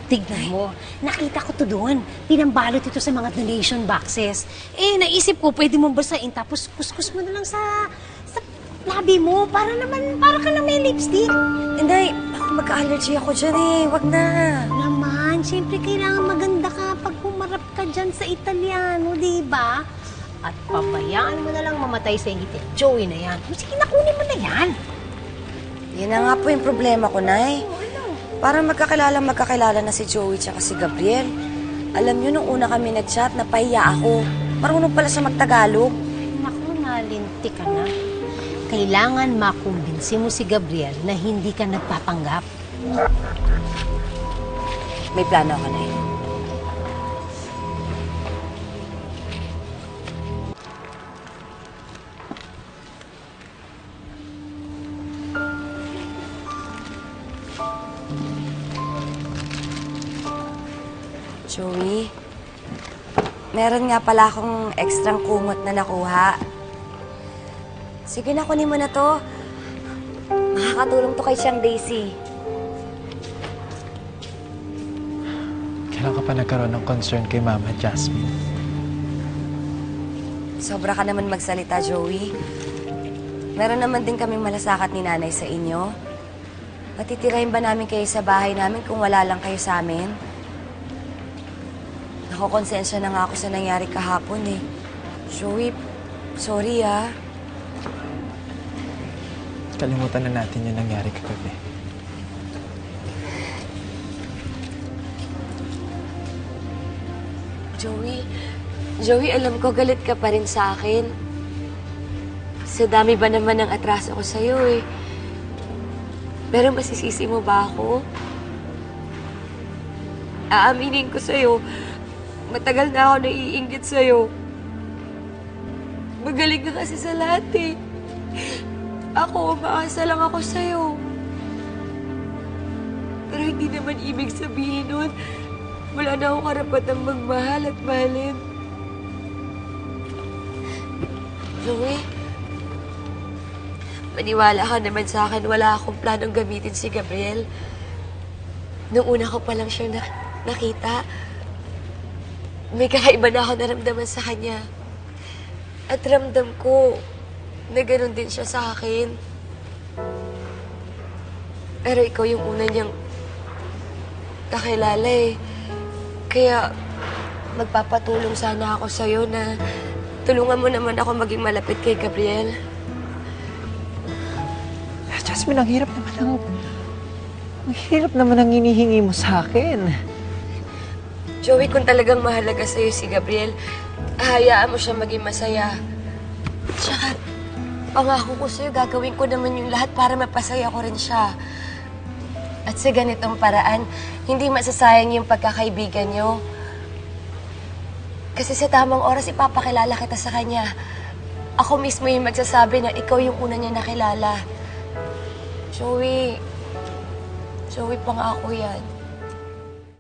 Tignan mo, nakita ko to doon. Pinambalot ito sa mga donation boxes. Eh, naisip ko, pwede mong basahin, tapos kuskus mo na lang sa labi mo, para ka na may lipstick. Inday, ako magka-allergy ako dyan eh. Wag na. Naman, siyempre kailangan maganda ka pag pumarap ka dyan sa Italiano, di ba? At pabayaan mo na lang mamatay sa ngiti. Joey na yan. Sige, nakunin mo na yan. Yan na nga po yung problema ko, Nay. Parang magkakilala na si Joey tsaka si Gabriel. Alam niyo, nung una kami nag-chat, napahiya ako. Marunong pala siya magtagalog. Naku, nalinti ka na. Kailangan makumbinsi mo si Gabriel na hindi ka nagpapanggap. May plano ako, Nay. Joey, meron nga pala akong ekstrang kumot na nakuha. Sige na, kunin mo na to. Makakatulong to kay Siyang Daisy. Kailan ka pa nagkaroon ng concern kay Mama Jasmine? Sobra ka naman magsalita, Joey. Meron naman din kaming malasakit ni Nanay sa inyo. Matitirahin ba namin kayo sa bahay namin kung wala lang kayo sa amin? Nakokonsensya na nga ako sa nangyari kahapon eh. Joey, sorry ah. Kalimutan na natin yung nangyari kagabi. Joey, alam ko galit ka pa rin sa akin. Sa dami ba naman ng atraso ko sa'yo eh. Pero masisisi mo ba ako? Aaminin ko sa'yo, matagal na ako naiinggit sa'yo. Magaling ka kasi sa lahat eh. Ako, umaasa lang ako sa'yo. Pero hindi naman ibig sabihin nun, wala na akong karapatang magmahal at mahalin. Joey, maniwala ka naman sa akin, wala akong planong gamitin si Gabriel. Nung una ko pa lang siya nakita, may kakaiba na ako naramdaman sa kanya. At ramdam ko na gano'n din siya sa akin. Pero ikaw yung una niyang kakilala eh. Kaya magpapatulong sana ako sa'yo na tulungan mo naman ako maging malapit kay Gabriel. Jasmine, ang hirap naman ang hinihingi mo sa akin. Joey, kung talagang mahalaga sa'yo si Gabriel, hayaan mo siya maging masaya. Tsaka, pangako ko sa'yo, gagawin ko naman yung lahat para mapasaya ko rin siya. At sa ganitong paraan, hindi masasayang yung pagkakaibigan niyo. Kasi sa tamang oras, ipapakilala kita sa kanya. Ako mismo yung magsasabi na ikaw yung una niya nakilala. Joey, pangako yan.